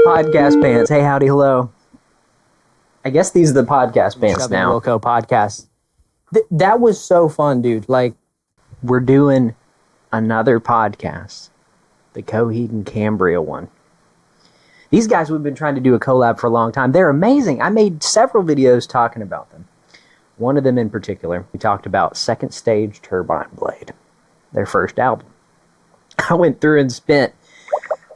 Podcast pants. Hey, howdy, hello. I guess these are the podcast pants now. Wilco podcast. That was so fun, dude. Like, we're doing another podcast, the Coheed and Cambria one. These guys, we've been trying to do a collab for a long time. They're amazing. I made several videos talking about them. One of them in particular, we talked about Second Stage Turbine Blade, their first album. I went through and spent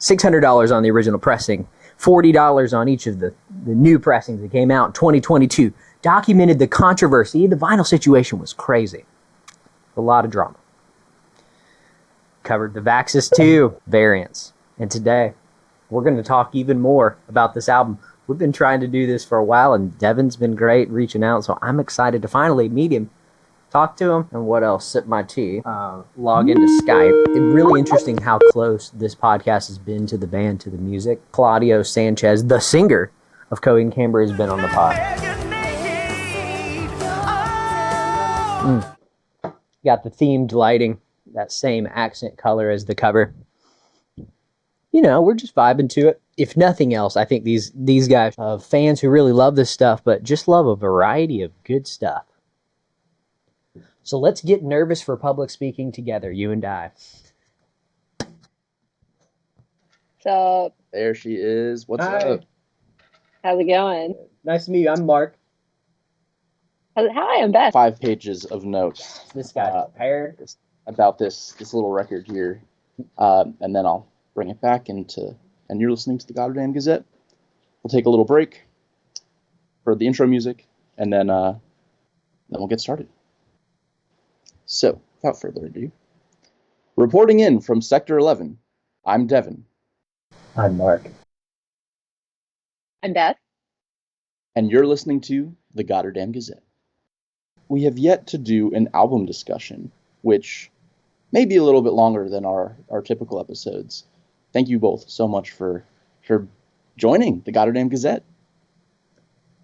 $600 on the original pressing, $40 on each of the new pressings that came out in 2022. Documented the controversy. The vinyl situation was crazy. A lot of drama. Covered the Vaxxus 2 variants. And today, we're going to talk even more about this album. We've been trying to do this for a while, and Devin's been great reaching out, so I'm excited to finally meet him, talk to him, and what else? Sip my tea, log into Skype. It's really interesting how close this podcast has been to the band, to the music. Claudio Sanchez, the singer of Coheed and Cambria, has been on the pod. Got the themed lighting, that same accent color as the cover. You know, we're just vibing to it. If nothing else, I think these guys are fans who really love this stuff, but just love a variety of good stuff. So let's get nervous for public speaking together, you and I. What's up? There she is. What's Hi. up? How's it going? nice to meet you. I'm Mark. Hi, I'm Beth. 5 pages of notes This guy's prepared. about this little record here, and then I'll bring it back into. And you're listening to the Goddamn Gazette. We'll take a little break for the intro music, and then we'll get started. So, without further ado, reporting in from Sector 11, I'm Devin. I'm Mark. I'm Beth. And you're listening to the Goddamn Gazette. We have yet to do an album discussion, which may be a little bit longer than our typical episodes. Thank you both so much for joining the Goddamn Gazette.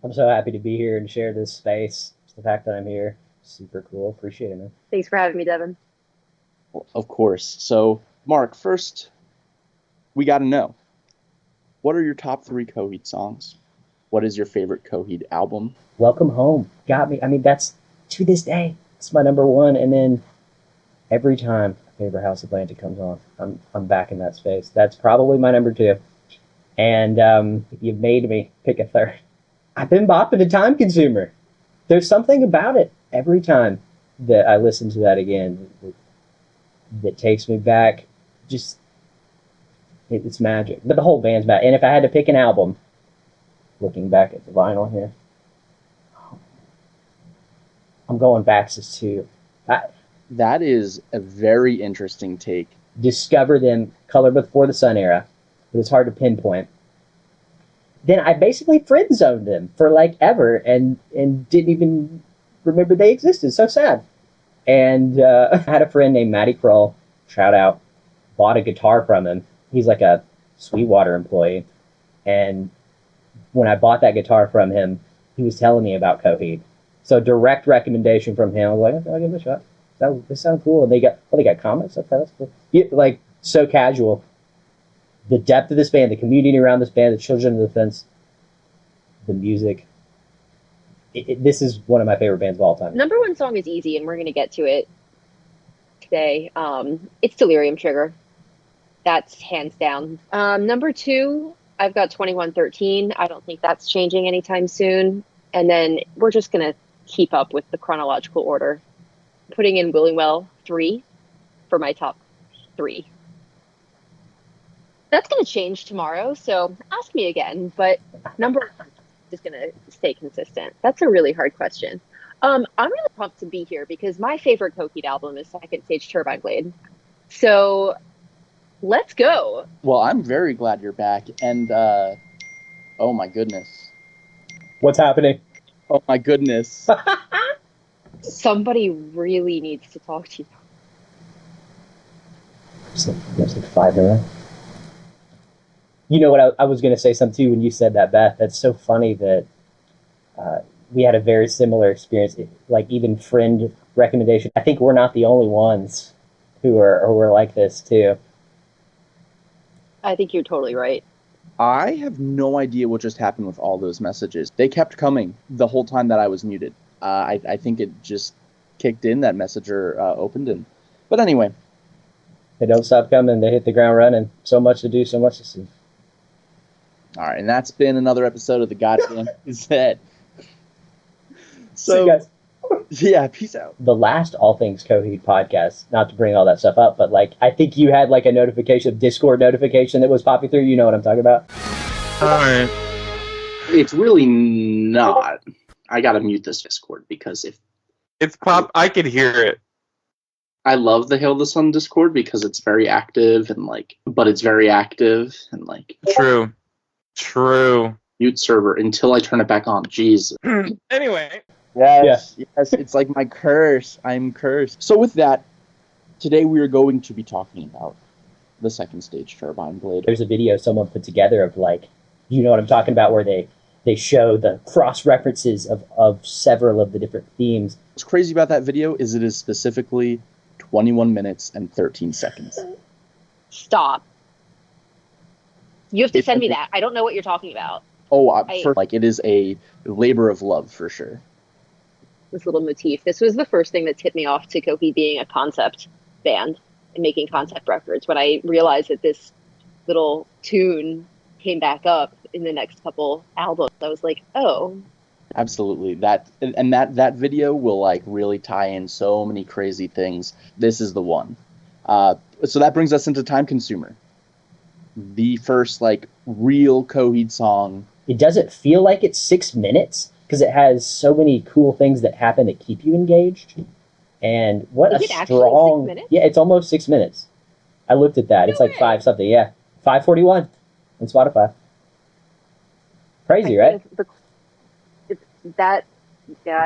I'm so happy to be here and share this space. The fact that I'm here, super cool. Appreciate it, man. Thanks for having me, Devin. Well, of course. So, Mark, first, we got to know, what are your top 3 Coheed songs? What is your favorite Coheed album? Welcome Home. Got me. I mean, that's, to this day, it's my number one. And then every time Favorite House Atlantic comes on, I'm back in that space. That's probably my number 2. And if you've made me pick a third, I've been bopping to Time Consumer. There's something about it every time that I listen to that again that takes me back. Just, it's magic. But the whole band's magic. And if I had to pick an album, looking back at the vinyl here, I'm going Vaxxus 2. That is a very interesting take. Discover them Color Before the Sun era, but it's hard to pinpoint. Then I basically friend zoned them for like ever and didn't even remember they existed. So sad. And I had a friend named Matty Kroll, shout out, bought a guitar from him. He's like a Sweetwater employee. And when I bought that guitar from him, he was telling me about Coheed. So direct recommendation from him. I was like, okay, I'll give it a shot. They sound cool. And they got comments. Okay, that's cool. Yeah, like, so casual. The depth of this band, the community around this band, the Children of the Fence, the music. This is one of my favorite bands of all time. Number 1 song is easy, and we're going to get to it today. It's Delirium Trigger. That's hands down. Number 2, I've got 2113. I don't think that's changing anytime soon. And then we're just going to keep up with the chronological order. Putting in Willingwell 3 for my top 3. That's going to change tomorrow, so ask me again. But number 1 is going to stay consistent. That's a really hard question. I'm really pumped to be here because my favorite Coheed album is Second Stage Turbine Blade. So let's go. Well, I'm very glad you're back. And, oh my goodness. What's happening? Oh my goodness. Somebody really needs to talk to you. There's like 5 minutes. You know what, I was going to say something too when you said that, Beth. That's so funny that we had a very similar experience, like even friend recommendation. I think we're not the only ones who are like this too. I think you're totally right. I have no idea what just happened with all those messages. They kept coming the whole time that I was muted. I think it just kicked in, that messenger opened in. But anyway. They don't stop coming. They hit the ground running. So much to do, so much to see. All right, and that's been another episode of the Goddamn Gazette. See you guys. Yeah, peace out. The last All Things Coheed podcast, not to bring all that stuff up, but like I think you had like a notification, Discord notification that was popping through. You know what I'm talking about? All right. It's really not. I gotta mute this Discord because if it's pop, I could hear it. I love the Hail the Sun Discord because it's very active and like, but it's very active and like. True. Mute server until I turn it back on. Jeez. Anyway. Yes, it's like my curse. I'm cursed. So with that, today we are going to be talking about the second stage Turbine Blade. There's a video someone put together of like, you know what I'm talking about, where they show the cross references of several of the different themes. What's crazy about that video is it is specifically 21 minutes and 13 seconds. Stop. You have to send me that. I don't know what you're talking about. It is a labor of love for sure. This little motif. This was the first thing that tipped me off to Coheed being a concept band and making concept records. When I realized that this little tune came back up in the next couple albums, I was like, oh. Absolutely. That video will like really tie in so many crazy things. This is the one. So that brings us into Time Consumer. The first like real Coheed song. It doesn't feel like it's 6 minutes because it has so many cool things that happen to keep you engaged. And what is a it strong... 6 minutes? Yeah, it's almost 6 minutes. I looked at that. No it's like way. 5 something. Yeah, 5:41 on Spotify. Crazy, right? I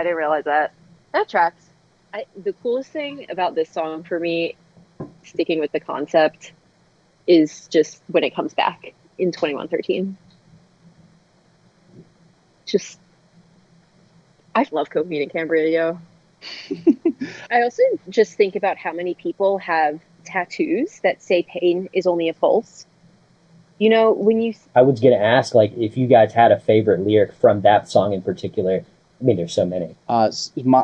didn't realize that. That tracks. The coolest thing about this song for me, sticking with the concept, is just when it comes back in 2113. Just, I love Coheed and Cambria, yo. I also just think about how many people have tattoos that say pain is only a pulse. You know, when you... I was going to ask, like, if you guys had a favorite lyric from that song in particular. I mean, there's so many.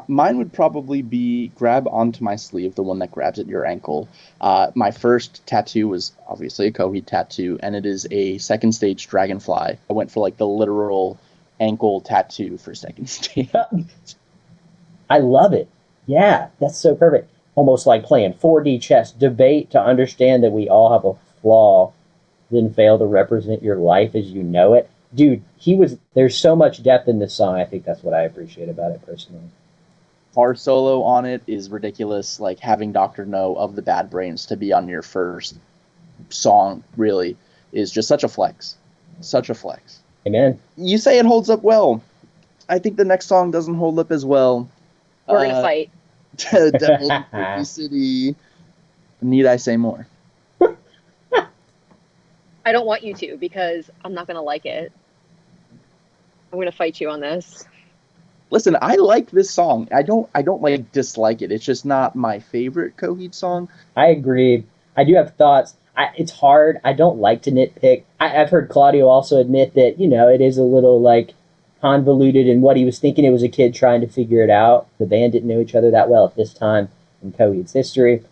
Mine would probably be grab onto my sleeve, the one that grabs at your ankle. My first tattoo was obviously a Coheed tattoo, and it is a second stage dragonfly. I went for like the literal ankle tattoo for second stage. I love it. Yeah, that's so perfect. Almost like playing 4D chess. Debate to understand that we all have a flaw, then fail to represent your life as you know it. Dude, there's so much depth in this song. I think that's what I appreciate about it personally. Our solo on it is ridiculous. Like having Dr. No of the Bad Brains to be on your first song really is just such a flex. Such a flex. Amen. You say it holds up well. I think the next song doesn't hold up as well. We're going to fight. Devil in Jersey City. Need I say more? I don't want you to because I'm not going to like it. I'm going to fight you on this. Listen, I like this song. I don't like dislike it. It's just not my favorite Coheed song. I agree. I do have thoughts. It's hard. I don't like to nitpick. I've heard Claudio also admit that, you know, it is a little like convoluted in what he was thinking. It was a kid trying to figure it out. The band didn't know each other that well at this time in Coheed's history.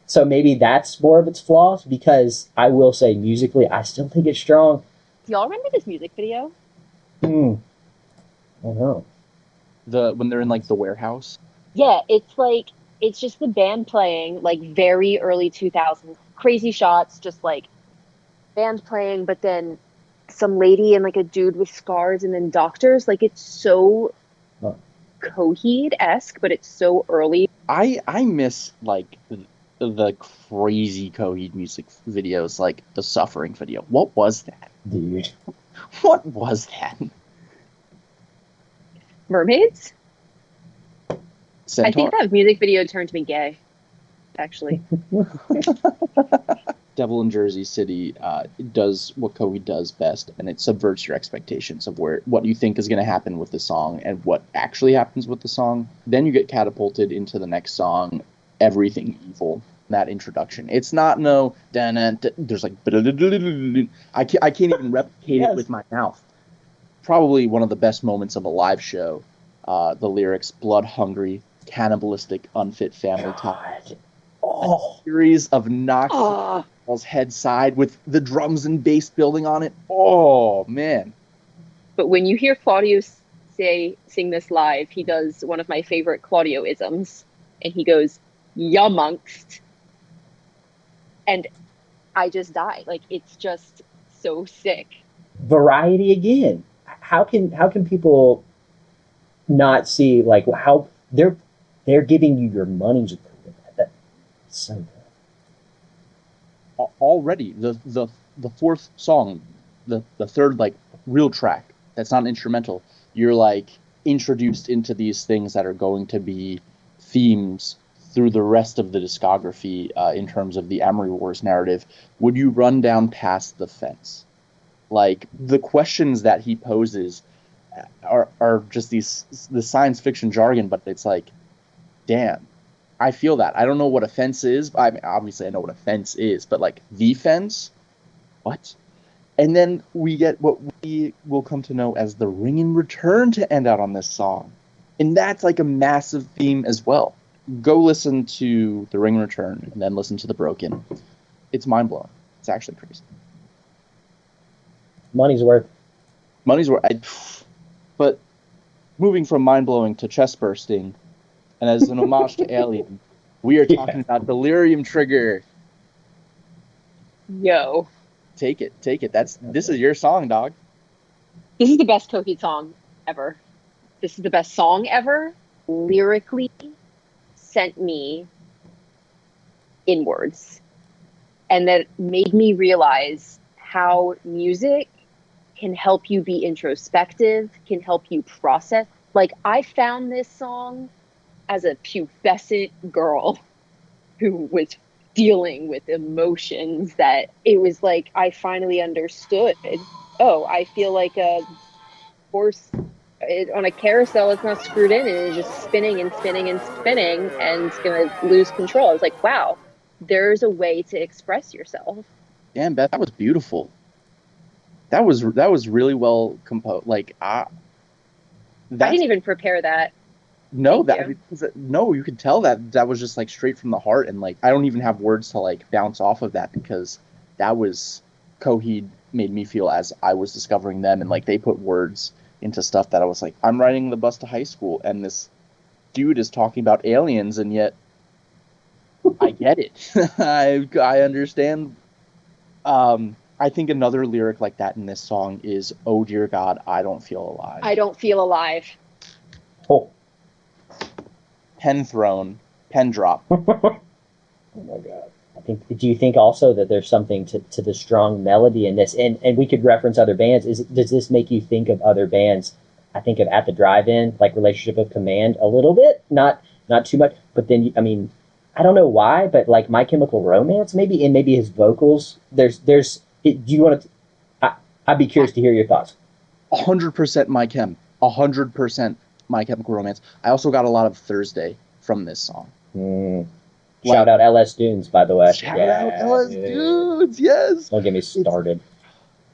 So maybe that's more of its flaws, because I will say musically, I still think it's strong. Do y'all remember this music video? I don't know. When they're in like the warehouse? Yeah, it's just the band playing, like very early 2000s. Crazy shots, just like band playing, but then some lady and like a dude with scars and then doctors. Like it's so Coheed-esque, but it's so early. I miss like the crazy Coheed music videos, like the Suffering video. What was that? Dude. What was that? Mermaids? Centaur? I think that music video turned me gay, actually. Devil in Jersey City does what Coheed does best, and it subverts your expectations of what you think is going to happen with the song and what actually happens with the song. Then you get catapulted into the next song, Everything Evil, that introduction. It's not no there's like I can't even replicate it with my mouth. Probably one of the best moments of a live show. The lyrics: blood hungry, cannibalistic, unfit family time. A series of knocks Paul's head side with the drums and bass building on it. Oh man. But when you hear Claudio sing this live, he does one of my favorite Claudio-isms, and he goes, "Yamongst," and I just die. Like, it's just so sick. Variety again. How can people not see like how they're giving you your money's worth? That's so good. Already the fourth song, the third like real track that's not instrumental, you're like introduced into these things that are going to be themes through the rest of the discography in terms of the Amory Wars narrative. Would you run down past the fence? Like, the questions that he poses are just the science fiction jargon, but it's like, damn, I feel that. I don't know what a fence is. I mean, obviously I know what a fence is, but like, the fence? What? And then we get what we will come to know as the ring and return to end out on this song. And that's like a massive theme as well. Go listen to the ring and return and then listen to the broken. It's mind-blowing. It's actually crazy. Money's worth. Money's worth. But moving from mind-blowing to chest-bursting, and as an homage to Alien, we are talking about Delirium Trigger. Yo. Take it. This is your song, dog. This is the best Coheed song ever. This is the best song ever. Lyrically, sent me inwards. And that made me realize how music can help you be introspective, can help you process. Like, I found this song as a pubescent girl who was dealing with emotions that it was like I finally understood. Oh, I feel like a horse on a carousel. It's not screwed in and it's just spinning and spinning and spinning and it's going to lose control. I was like, wow, there's a way to express yourself. Damn, Beth, that was beautiful. That was really well composed. Like, I didn't even prepare that. No, you could tell that was just like straight from the heart, and like I don't even have words to like bounce off of that, because that was Coheed made me feel as I was discovering them, and like they put words into stuff that I was like, I'm riding the bus to high school, and this dude is talking about aliens, and yet I get it. I understand. I think another lyric like that in this song is, "Oh dear God, I don't feel alive." I don't feel alive. Oh. Pen thrown, pen drop. Oh my God. Do you think also that there's something to the strong melody in this? And we could reference other bands. Does this make you think of other bands? I think of At the Drive-In, like Relationship of Command, a little bit, not too much. But then, I mean, I don't know why, but like My Chemical Romance, maybe, and maybe his vocals. Do you want to? I'd be curious to hear your thoughts. 100% My Chem. 100% My Chemical Romance. I also got a lot of Thursday from this song. Shout out LS Dunes, by the way. Shout out LS Dunes, yes. Don't get me started.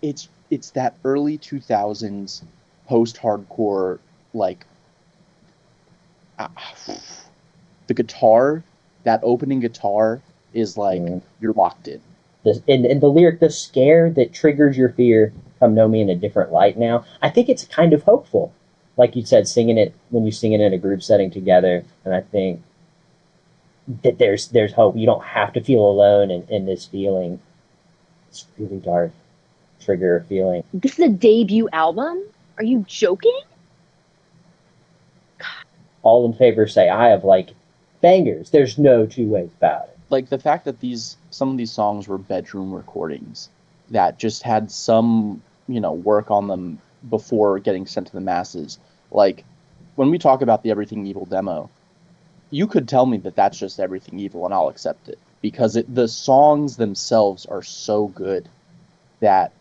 It's that early 2000s post-hardcore, like, the guitar, that opening guitar is like, you're locked in. And the lyric, the scare that triggers your fear, come know me in a different light now. I think it's kind of hopeful. Like you said, singing it when you sing it in a group setting together, and I think that there's hope. You don't have to feel alone in this feeling. It's really dark. Trigger feeling. This is a debut album? Are you joking? All in favor say I have like bangers. There's no two ways about it. Like the fact that some of these songs were bedroom recordings that just had some, work on them before getting sent to the masses. Like, when we talk about the Everything Evil demo, you could tell me that that's just Everything Evil and I'll accept it, because the songs themselves are so good that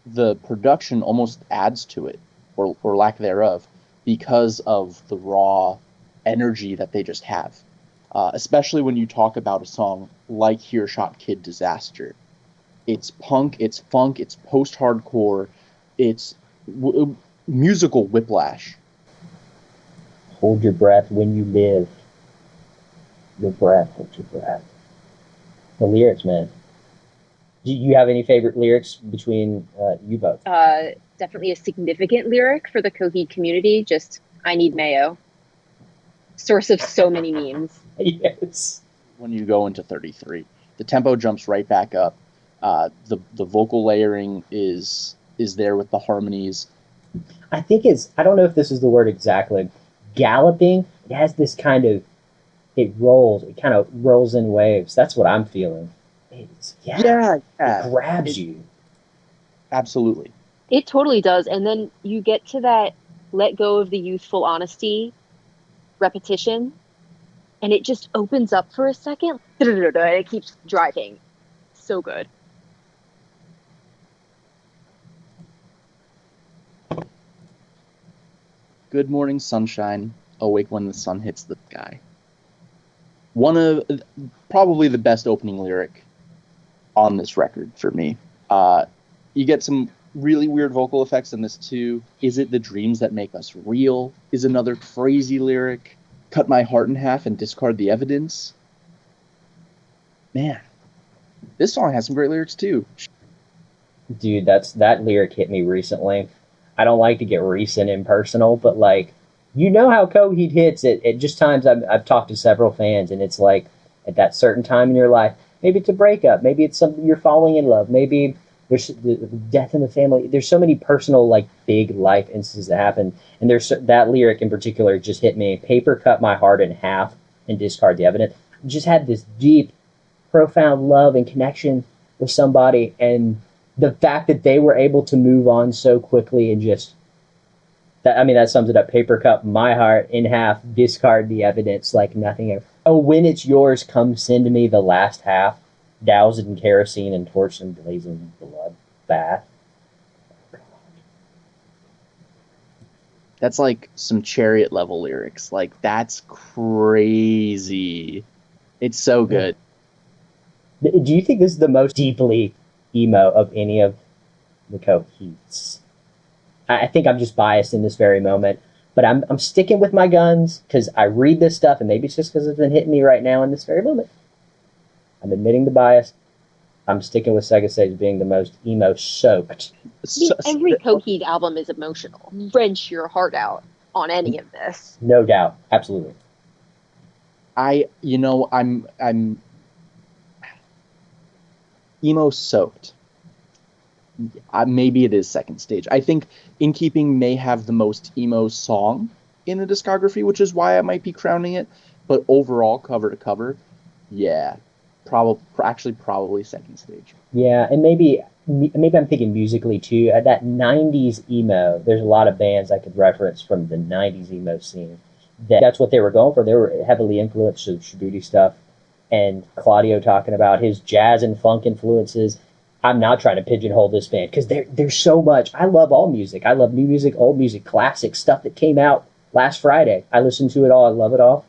the production almost adds to it, or lack thereof, because of the raw energy that they just have. especially when you talk about a song like Earshot Kid Disaster. It's punk, it's funk, it's post-hardcore, it's musical whiplash. Hold your breath when you live. Your breath, hold your breath. The lyrics, man. Do you have any favorite lyrics between you both? Definitely a significant lyric for the Coheed community. Just, I need mayo. Source of so many memes. Yes. When you go into 33, the tempo jumps right back up. The vocal layering is there with the harmonies. I think I don't know if this is the word exactly. Galloping, it has this kind of, it kind of rolls in waves. That's what I'm feeling. It grabs you. Absolutely. It totally does. And then you get to that let go of the youthful honesty repetition, and it just opens up for a second, and it keeps driving. So good. Good morning, sunshine. Awake when the sun hits the sky. One of probably the best opening lyric on this record for me. You get some really weird vocal effects in this too. Is it the dreams that make us real? Is another crazy lyric. Cut my heart in half and discard the evidence. Man, this song has some great lyrics too. Dude, that lyric hit me recently. I don't like to get recent and personal, but like, you know how Coheed hits it at just times. I've talked to several fans, and it's like at that certain time in your life, maybe it's a breakup, maybe it's something you're falling in love, maybe there's the death in the family. There's so many personal, like, big life instances that happen, and there's that lyric in particular just hit me. Paper cut my heart in half and discard the evidence. Just had this deep, profound love and connection with somebody, and the fact that they were able to move on so quickly and just that sums it up. Paper cut my heart in half, discard the evidence like nothing ever. Oh, when it's yours, come send me the last half, doused in kerosene and torched in blazing blood bath. That's like some Chariot level lyrics. Like, that's crazy. It's so good. Do you think this is the most deeply emo of any of the Coheeds? I think I'm just biased in this very moment, but I'm sticking with my guns because I read this stuff, and maybe it's just because it's been hitting me right now in this very moment. I'm admitting the bias. I'm sticking with Sega Stage being the most emo-soaked. Every Coheed album is emotional. Wrench your heart out on any of this. No doubt. Absolutely. I'm emo-soaked. Maybe it is Second Stage. I think In Keeping may have the most emo song in the discography, which is why I might be crowning it. But overall, cover to cover, yeah, probably Second Stage. Yeah, and maybe I'm thinking musically too. At that '90s emo, there's a lot of bands I could reference from the '90s emo scene. That's what they were going for. They were heavily influenced with Shootout stuff, and Claudio talking about his jazz and funk influences. I'm not trying to pigeonhole this band because there's so much. I love all music. I love new music, old music, classic stuff that came out last Friday. I listen to it all. I love it all.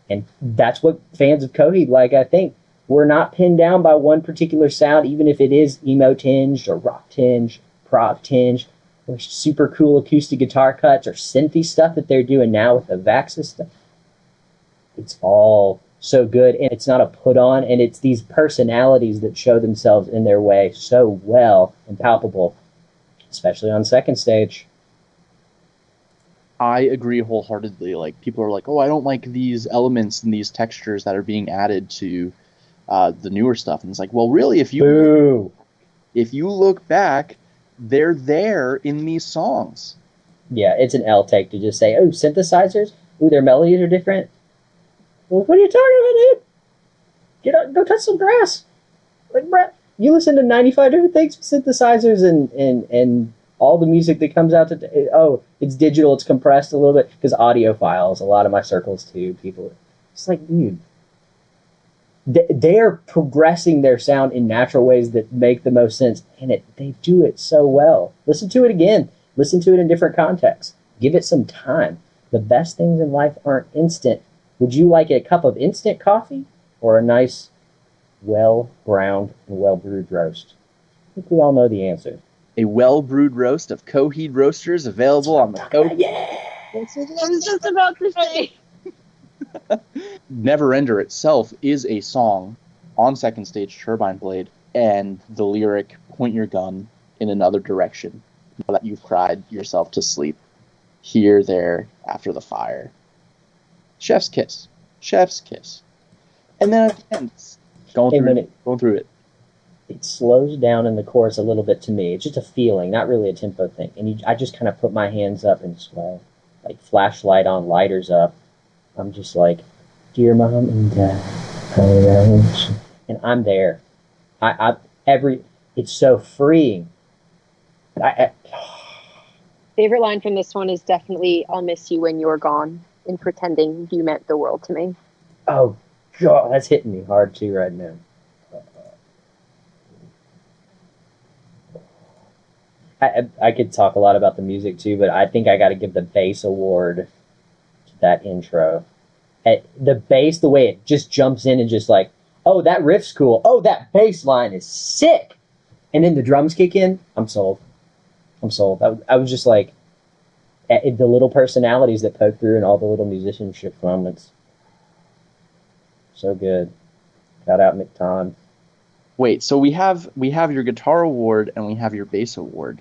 And that's what fans of Coheed like, I think. We're not pinned down by one particular sound, even if it is emo-tinged or rock-tinged, prog-tinged, or super cool acoustic guitar cuts or synthy stuff that they're doing now with the Vax stuff. It's all so good, and it's not a put on, and it's these personalities that show themselves in their way so well and palpable, especially on Second Stage. I agree wholeheartedly. Like, people are like, oh, I don't like these elements and these textures that are being added to the newer stuff, and it's like, well, really, if you look back, they're there in these songs. Yeah, it's an L take to just say, oh, synthesizers, ooh, their melodies are different. Well, what are you talking about, dude? Get up, go touch some grass. Like, Brett, you listen to 95 different things, synthesizers and all the music that comes out today. Oh, it's digital, it's compressed a little bit, because audiophiles, a lot of my circles too, people. It's like, dude, they are progressing their sound in natural ways that make the most sense, and they do it so well. Listen to it again. Listen to it in different contexts. Give it some time. The best things in life aren't instant. Would you like a cup of instant coffee or a nice, well-browned and well-brewed roast? I think we all know the answer. A well-brewed roast of Coheed roasters available on the Coheed. Yeah! I was just about to say. Neverender itself is a song on Second Stage Turbine Blade, and the lyric, point your gun in another direction, now that you've cried yourself to sleep, here, there, after the fire. Chef's kiss. Chef's kiss. And then at the end, going through it. It slows down in the chorus a little bit to me. It's just a feeling, not really a tempo thing. And I just kind of put my hands up and sway. Like flashlight on, lighters up. I'm just like, dear mom and dad, and I'm there. It's so freeing. Favorite line from this one is definitely "I'll miss you when you're gone," and pretending you meant the world to me. Oh God, that's hitting me hard too right now. I could talk a lot about the music too, but I think I got to give the bass award to that intro. The bass, the way it just jumps in and just like, oh, that riff's cool. Oh, that bass line is sick. And then the drums kick in. I'm sold. I was just like, the little personalities that poke through and all the little musicianship moments. So good. Shout out McTon. Wait, so we have your guitar award and we have your bass award.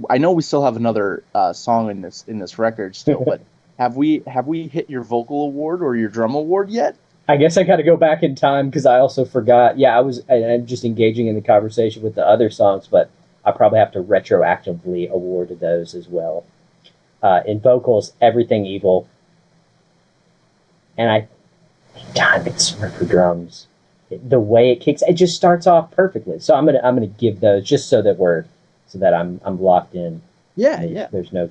I know we still have another song in this record still, but have we hit your vocal award or your drum award yet? I guess I got to go back in time because I also forgot. Yeah, I'm just engaging in the conversation with the other songs, but I probably have to retroactively award those as well. In vocals, Everything Evil, and God, it's for drums. The way it kicks, it just starts off perfectly. So I'm gonna give those just so that I'm locked in. Yeah. There's no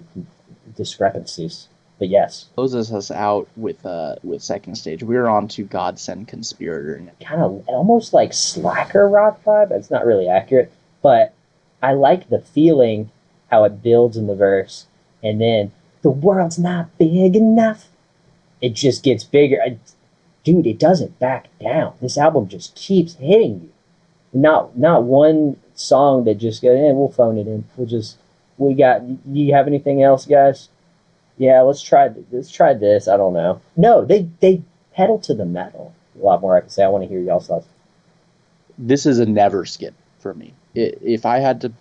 discrepancies. But yes, closes us out with Second Stage. We're on to Godsend Conspirator. Kind of almost like slacker rock vibe. It's not really accurate, but I like the feeling, how it builds in the verse, and then the world's not big enough. It just gets bigger. Dude, it doesn't back down. This album just keeps hitting you. Not one song that just goes, we'll phone it in. You have anything else, guys? Yeah, let's try this. I don't know. No, they pedal to the metal. A lot more I can say. I want to hear y'all's thoughts. This is a never skip for me. If I had to,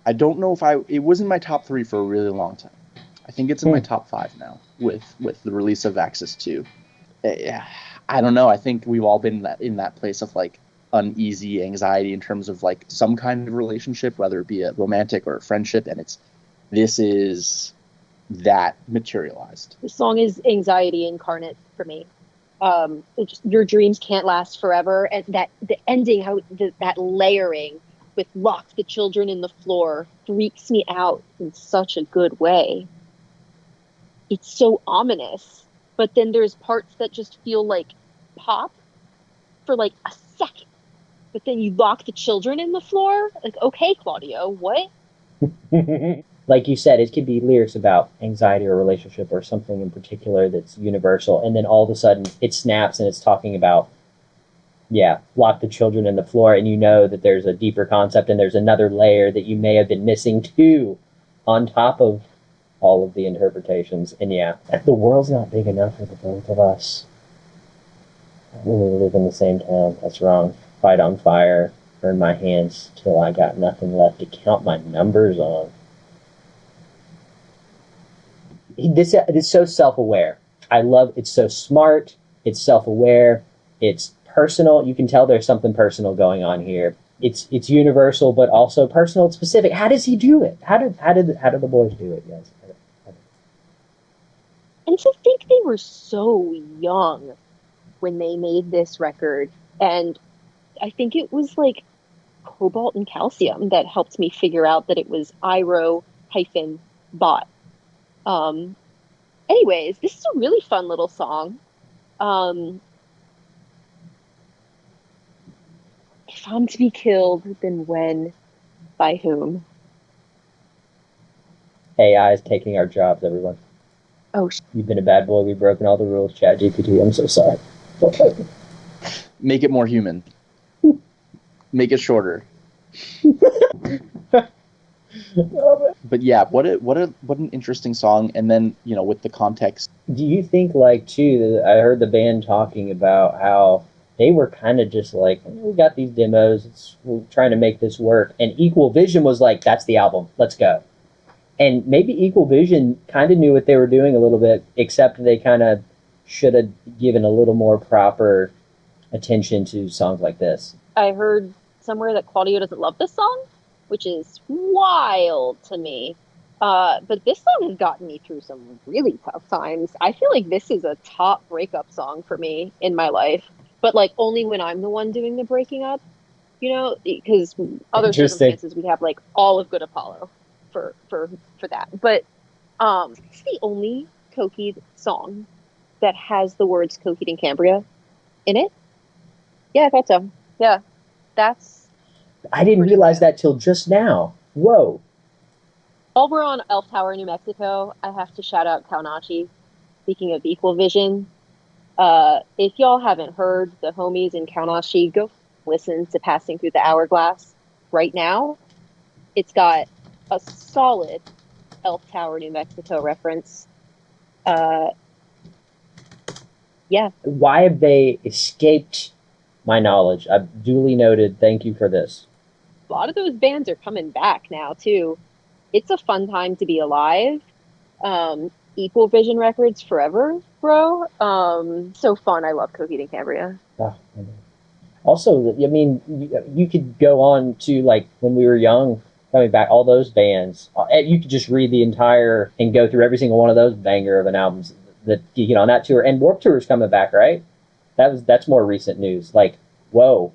I don't know it was in my top 3 for a really long time. I think it's in my top 5 now with the release of Axis 2. I don't know. I think we've all been in that place of like uneasy anxiety in terms of like some kind of relationship, whether it be a romantic or a friendship, and this is that materialized. The song is anxiety incarnate for me. Your dreams can't last forever, and that the ending, how that layering with lock the children in the floor freaks me out in such a good way. It's so ominous, but then there's parts that just feel like pop for like a second, but then you lock the children in the floor. Like, okay, Claudio, what? Like you said, it could be lyrics about anxiety or relationship or something in particular that's universal, and then all of a sudden it snaps and it's talking about, lock the children in the floor, and you know that there's a deeper concept and there's another layer that you may have been missing too, on top of all of the interpretations. And the world's not big enough for the both of us. We live in the same town. That's wrong. Fight on fire. Burn my hands till I got nothing left to count my numbers on. This is so self-aware. I love it's so smart. It's self-aware. It's personal. You can tell there's something personal going on here. It's universal, but also personal and specific. How does he do it? How did the boys do it, guys? And to think they were so young when they made this record, and I think it was like cobalt and calcium that helped me figure out that it was IRO-bot. Anyways, this is a really fun little song. If I'm to be killed, then when? By whom? AI is taking our jobs, everyone. Oh, You've been a bad boy. We've broken all the rules. ChatGPT, I'm so sorry. Make it more human. Make it shorter. But yeah, what an interesting song. And then, you know, with the context. Do you think, like, too, I heard the band talking about how they were kind of just like, we got these demos, we're trying to make this work. And Equal Vision was like, that's the album, let's go. And maybe Equal Vision kind of knew what they were doing a little bit, except they kind of should have given a little more proper attention to songs like this. I heard somewhere that Claudio doesn't love this song, which is wild to me. But this song has gotten me through some really tough times. I feel like this is a top breakup song for me in my life, but like only when I'm the one doing the breaking up, you know, because other circumstances we have like all of Good Apollo for that. But it's the only Coheed song that has the words Coheed and Cambria in it. Yeah, I thought so. Yeah, that's. I didn't realize that till just now. Whoa. While we're on Elf Tower, New Mexico, I have to shout out Kaunachi. Speaking of Equal Vision, if y'all haven't heard the homies in Kaunachi, go listen to Passing Through the Hourglass right now. It's got a solid Elf Tower, New Mexico reference. Yeah. Why have they escaped my knowledge? I've duly noted. Thank you for this. A lot of those bands are coming back now, too. It's a fun time to be alive. Equal Vision Records forever, bro. So fun. I love Coheed and Cambria. Also, I mean, you could go on to, like, when we were young, coming back, all those bands. You could just read the entire and go through every single one of those banger of an albums that you get on that tour. And Warped Tour is coming back, right? That's more recent news. Like, whoa.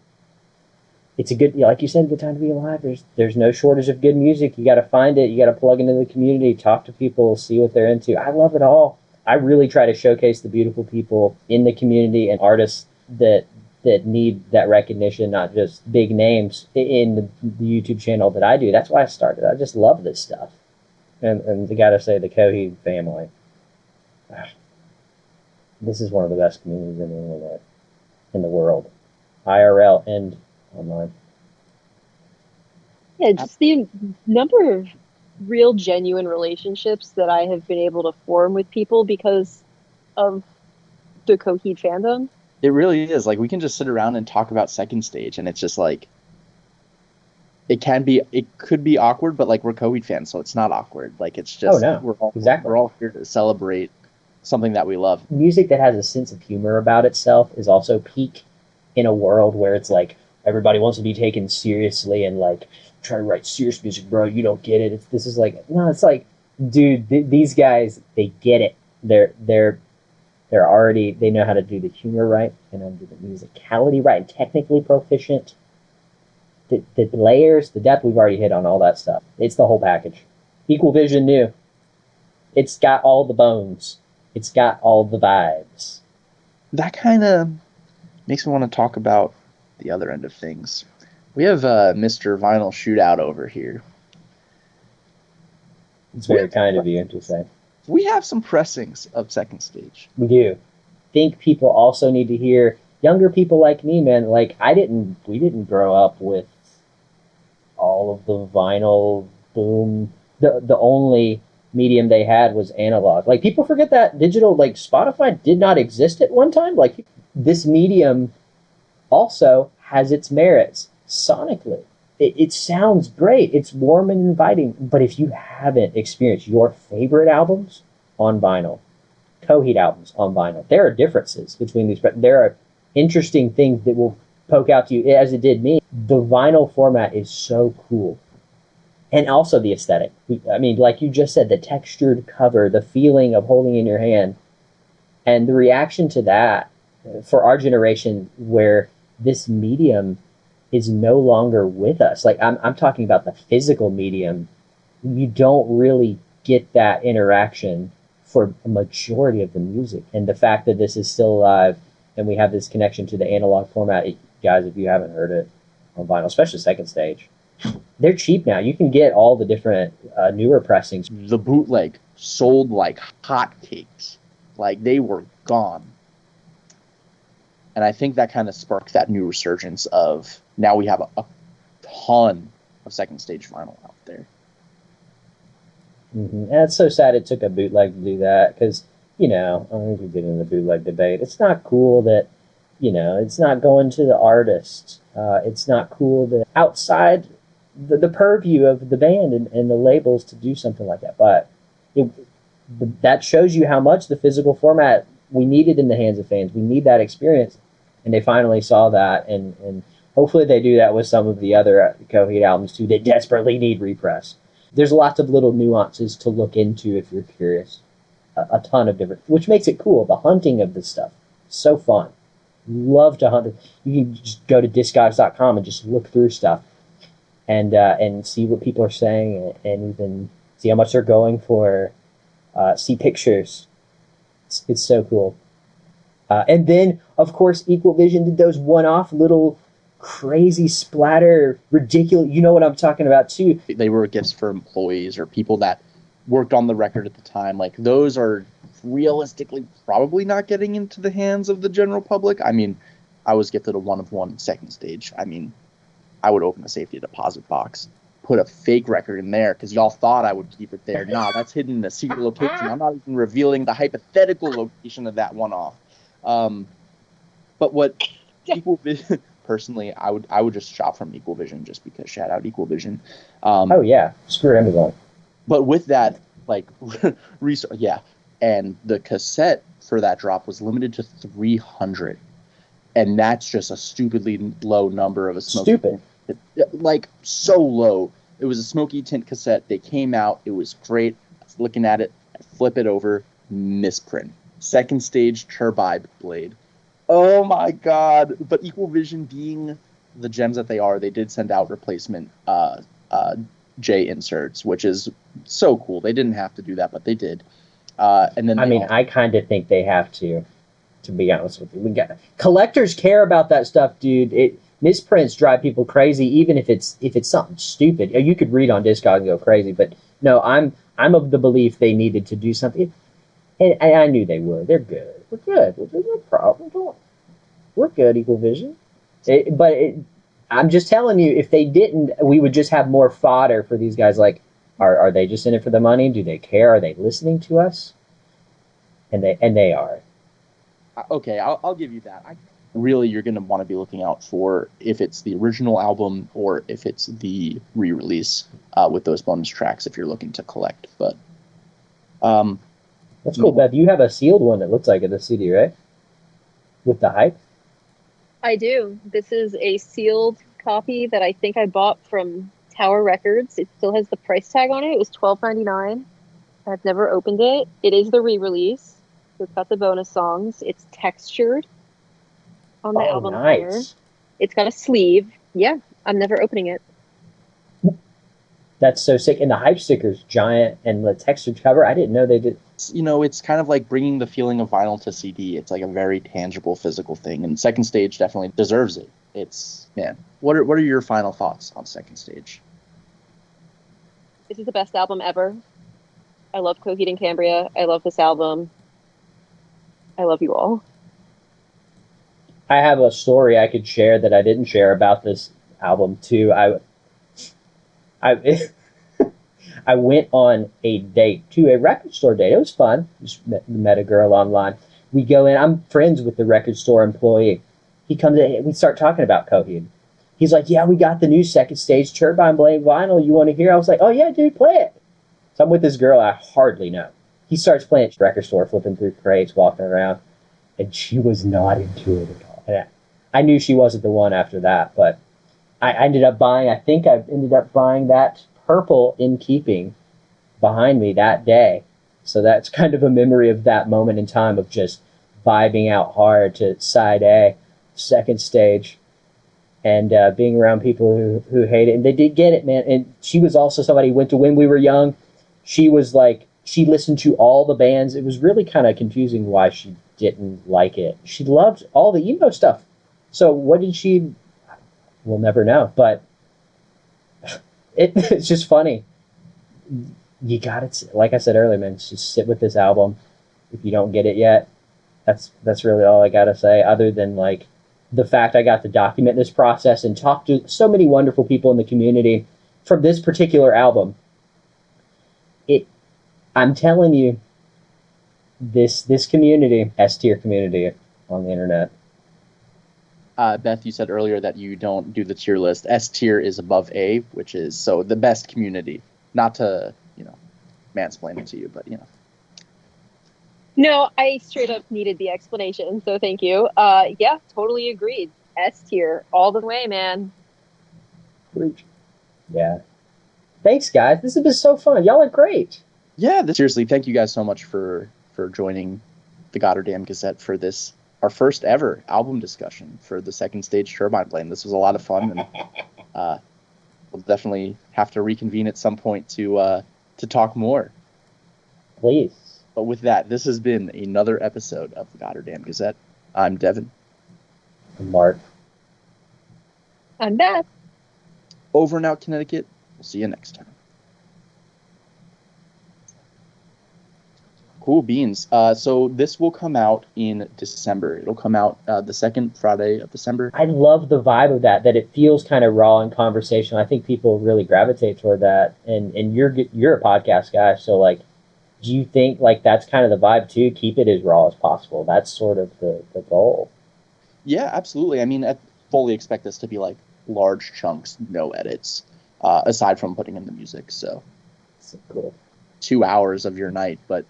It's a good, like you said, good time to be alive. There's no shortage of good music. You got to find it. You got to plug into the community, talk to people, see what they're into. I love it all. I really try to showcase the beautiful people in the community and artists that need that recognition, not just big names in the YouTube channel that I do. That's why I started. I just love this stuff. And you got to say, the Coheed family. This is one of the best communities in the internet, in the world, IRL and online. Yeah, just the number of real genuine relationships that I have been able to form with people because of the Coheed fandom. It really is. Like, we can just sit around and talk about Second Stage, and it's just like, it could be awkward, but like, we're Coheed fans, so it's not awkward. Like, it's just, we're all here to celebrate something that we love. Music that has a sense of humor about itself is also peak in a world where it's like everybody wants to be taken seriously and like try to write serious music, bro. You don't get it. This is like, no, it's like, dude, these guys, they get it. They're already, they know how to do the humor right, and do the musicality right, and technically proficient. The layers, the depth, we've already hit on all that stuff. It's the whole package. Equal Vision new. It's got all the bones. It's got all the vibes. That kind of makes me want to talk about the other end of things. We have Mr. Vinyl Shootout over here. It's very kind of you to say. We have some pressings of Second Stage. We do. Think people also need to hear, younger people like me, man, like we didn't grow up with all of the vinyl boom. The only medium they had was analog. Like, people forget that digital, like, Spotify did not exist at one time. Like, this medium also has its merits sonically. It sounds great. It's warm and inviting. But if you haven't experienced your favorite albums on vinyl, Coheed albums on vinyl, there are differences between these, but there are interesting things that will poke out to you, as it did me. The vinyl format is so cool. And also the aesthetic. I mean, like you just said, the textured cover, the feeling of holding in your hand, and the reaction to that for our generation, where this medium is no longer with us. Like, I'm talking about the physical medium. You don't really get that interaction for a majority of the music. And the fact that this is still alive and we have this connection to the analog format, guys, if you haven't heard it on vinyl, especially Second Stage, they're cheap now. You can get all the different newer pressings. The bootleg sold like hotcakes. Like, they were gone. And I think that kind of sparked that new resurgence of now we have a ton of second stage vinyl out there. Mm-hmm. And it's so sad it took a bootleg to do that because, I don't think we get in the bootleg debate. It's not cool that, it's not going to the artist. It's not cool that outside the purview of the band and the labels to do something like that. But that shows you how much the physical format we needed in the hands of fans. We need that experience. And they finally saw that. And hopefully they do that with some of the other Coheed albums too that desperately need repress. There's lots of little nuances to look into if you're curious. A ton of different, which makes it cool. The hunting of this stuff, so fun. Love to hunt it. You can just go to discogs.com and just look through stuff and see what people are saying and even see how much they're going for. See pictures. It's so cool. And then, of course, Equal Vision did those one-off little crazy splatter, ridiculous. You know what I'm talking about too. They were gifts for employees or people that worked on the record at the time. Like, those are realistically probably not getting into the hands of the general public. I mean, I was gifted a 1-of-1 second stage. I mean, I would open a safety deposit box, put a fake record in there because y'all thought I would keep it there. Nah, that's hidden in a secret location. I'm not even revealing the hypothetical location of that one-off. But what Equal Vision, personally, I would just shop from Equal Vision just because. Shout out Equal Vision. Oh yeah, screw Amazon. But with that, like, yeah, and the cassette for that drop was limited to 300, and that's just a stupidly low number of a smoky. Stupid. Like, so low. It was a smoky tint cassette. They came out. It was great. I was looking at it. I flip it over. Misprint. Second stage Turbine blade. Oh my god! But Equal Vision, being the gems that they are, they did send out replacement J inserts, which is so cool. They didn't have to do that, but they did. And then I kind of think they have to be honest with you. Collectors care about that stuff, dude. Misprints drive people crazy, even if it's something stupid. You could read on Discog and go crazy, but no, I'm of the belief they needed to do something, and I knew they would. They're good. We're good. There's no problem. We're good, Equal Vision. I'm just telling you, if they didn't, we would just have more fodder for these guys. Like, are they just in it for the money? Do they care? Are they listening to us? And they are. Okay, I'll give you that. Really, you're going to want to be looking out for if it's the original album or if it's the re-release with those bonus tracks if you're looking to collect. But that's cool, Beth. You have a sealed one that looks like the CD, right? With the hype? I do. This is a sealed copy that I think I bought from Tower Records. It still has the price tag on it. It was $12.99. I've never opened it. It is the re-release. So it's got the bonus songs. It's textured on the album cover. It's got a sleeve. Yeah, I'm never opening it. That's so sick. And the hype sticker's giant, and the textured cover, I didn't know they did. It's kind of like bringing the feeling of vinyl to CD. It's like a very tangible, physical thing, and Second Stage definitely deserves it. Man, what are your final thoughts on Second Stage? This is the best album ever. I love Coheed and Cambria. I love this album. I love you all. I have a story I could share that I didn't share about this album too. I went on a date to a record store date. It was fun. Just met a girl online. We go in. I'm friends with the record store employee. He comes in. We start talking about Coheed. He's like, "Yeah, we got the new Second Stage Turbine Blade vinyl. You want to hear?" I was like, "Oh yeah, dude, play it." So I'm with this girl I hardly know. He starts playing at the record store, flipping through crates, walking around, and she was not into it at all. And I knew she wasn't the one after that, but I ended up buying. I think I ended up buying that purple in keeping behind me that day. So that's kind of a memory of that moment in time of just vibing out hard to side A, Second Stage, and being around people who hate it. And they did get it, man. And she was also somebody who went to When We Were Young. She was like, she listened to all the bands. It was really kind of confusing why she didn't like it. She loved all the emo stuff. So what did she... We'll never know. But it's just funny. you got it. Like I said earlier, man, just sit with this album. If you don't get it yet, that's really all I gotta say. Other than like the fact I got to document this process and talk to so many wonderful people in the community from this particular album. I'm telling you, this community, S tier community on the internet. Beth, you said earlier that you don't do the tier list. S tier is above A, which is so the best community. Not to, mansplain it to you, but No, I straight up needed the explanation, so thank you. Yeah, totally agreed. S tier all the way, man. Yeah. Thanks, guys. This has been so fun. Y'all are great. Yeah, seriously, thank you guys so much for joining the Goddamn Gazette for this, our first ever album discussion for the second stage Turbine Blame. This was a lot of fun, and we'll definitely have to reconvene at some point to talk more. Please. But with that, this has been another episode of the Goddamn Gazette. I'm Devin. I'm Mark. I'm Beth. Over and out, Connecticut. We'll see you next time. Cool beans. So this will come out in December. It'll come out the second Friday of December. I love the vibe of that it feels kind of raw and conversational. I think people really gravitate toward that. And you're a podcast guy, so like, do you think like that's kind of the vibe too? Keep it as raw as possible. That's sort of the goal. Yeah, absolutely. I mean, I fully expect this to be like large chunks, no edits, aside from putting in the music. So cool. 2 hours of your night, but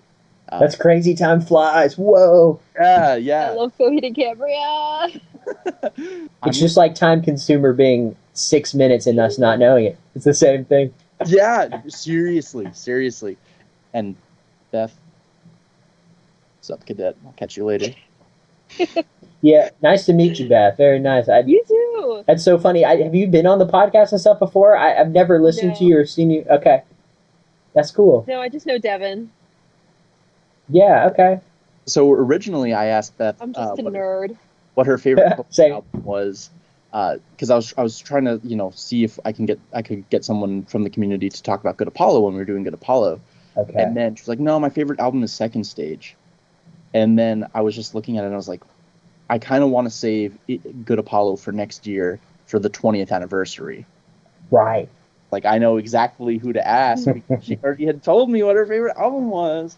that's crazy. Time flies. Whoa. Yeah. I love Coheed and Cambria. It's just like Time Consumer being 6 minutes and us not knowing it. It's the same thing. Yeah, seriously. And Beth, what's up, cadet? I'll catch you later. Yeah, nice to meet you, Beth. Very nice. You too. That's so funny. Have you been on the podcast and stuff before? I've never listened to you or seen you. Okay. That's cool. No, I just know Devin. Yeah, okay. So originally I asked Beth I'm just a nerd. What her favorite Same. album was, because I was trying to see if I could get someone from the community to talk about Good Apollo when we were doing Good Apollo. Okay. And then she was like, no, my favorite album is Second Stage. And then I was just looking at it and I was like, I kind of want to save Good Apollo for next year for the 20th anniversary. Right. Like, I know exactly who to ask because she already had told me what her favorite album was.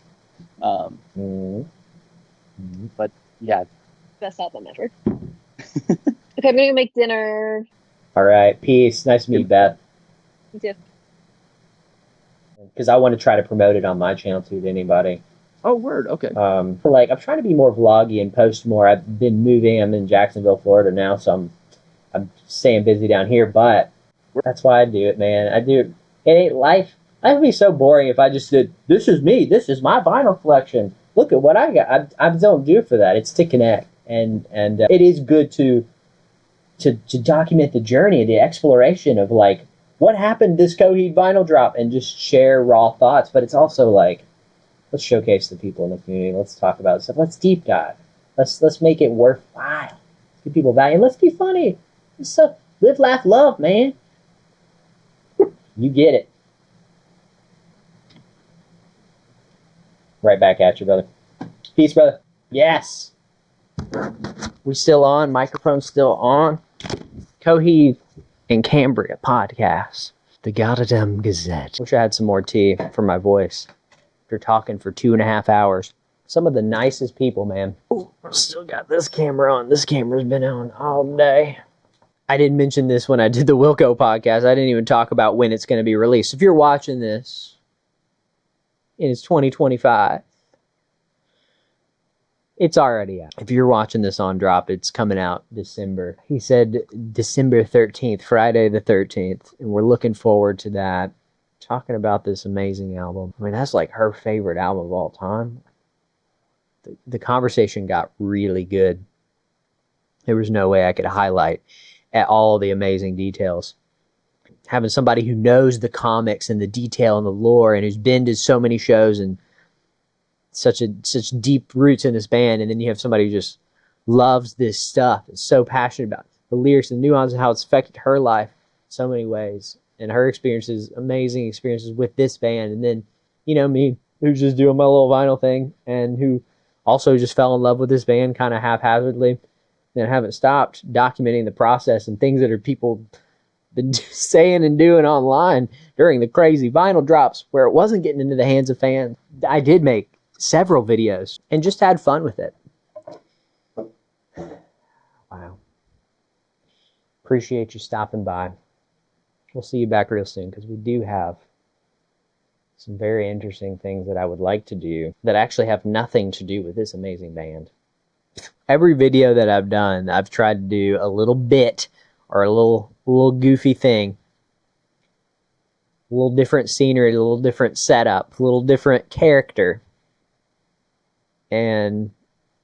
But yeah. Best album ever. Okay, I'm going to make dinner. All right. Peace. Nice to meet you, Beth. You too. Because I want to try to promote it on my channel too to anybody. Oh, word. Okay. Like I'm trying to be more vloggy and post more. I've been moving. I'm in Jacksonville, Florida now, so I'm staying busy down here. But that's why I do it, man. I do it. It ain't life. Life would be so boring if I just did. This is me. This is my vinyl collection. Look at what I got. I don't do it for that. It's to connect, and it is good to document the journey, the exploration of like what happened this Coheed vinyl drop, and just share raw thoughts. But it's also like, let's showcase the people in the community. Let's talk about stuff. Let's deep dive. Let's make it worthwhile. Let's give people value. And let's be funny. Let's live, laugh, love, man. You get it. Right back at you, brother. Peace, brother. Yes. We still on? Microphone's still on? Coheed and Cambria podcast. The Goddamn Gazette. Wish I had some more tea for my voice. After talking for 2.5 hours. Some of the nicest people, man. Ooh, still got this camera on. This camera's been on all day. I didn't mention this when I did the Wilco podcast. I didn't even talk about when it's going to be released. If you're watching this, and it's 2025, it's already out. If you're watching this on drop, it's coming out December. He said December 13th, Friday the 13th, and we're looking forward to that. Talking about this amazing album. I mean, that's like her favorite album of all time. The conversation got really good. There was no way I could highlight at all the amazing details. Having somebody who knows the comics and the detail and the lore and who's been to so many shows and such deep roots in this band, and then you have somebody who just loves this stuff, is so passionate about the lyrics and the nuance and how it's affected her life in so many ways, and her experiences, amazing experiences with this band, and then you know, me, who's just doing my little vinyl thing, and who also just fell in love with this band kind of haphazardly, and haven't stopped documenting the process and things that are people been saying and doing online during the crazy vinyl drops where it wasn't getting into the hands of fans. I did make several videos and just had fun with it. Wow. Appreciate you stopping by. We'll see you back real soon because we do have some very interesting things that I would like to do that actually have nothing to do with this amazing band. Every video that I've done, I've tried to do a little bit or a little goofy thing. A little different scenery, a little different setup, a little different character. And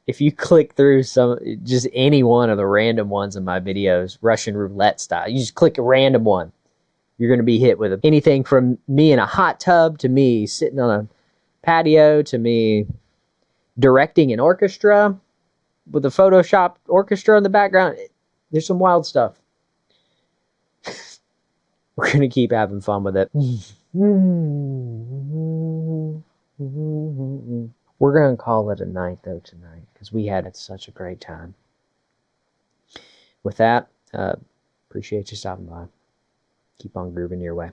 if you click through just any one of the random ones in my videos, Russian roulette style, you just click a random one, you're going to be hit with anything from me in a hot tub to me sitting on a patio to me directing an orchestra with a Photoshop orchestra in the background. There's some wild stuff. We're going to keep having fun with it. We're going to call it a night, though, tonight, because we had such a great time. With that, appreciate you stopping by. Keep on grooving your way.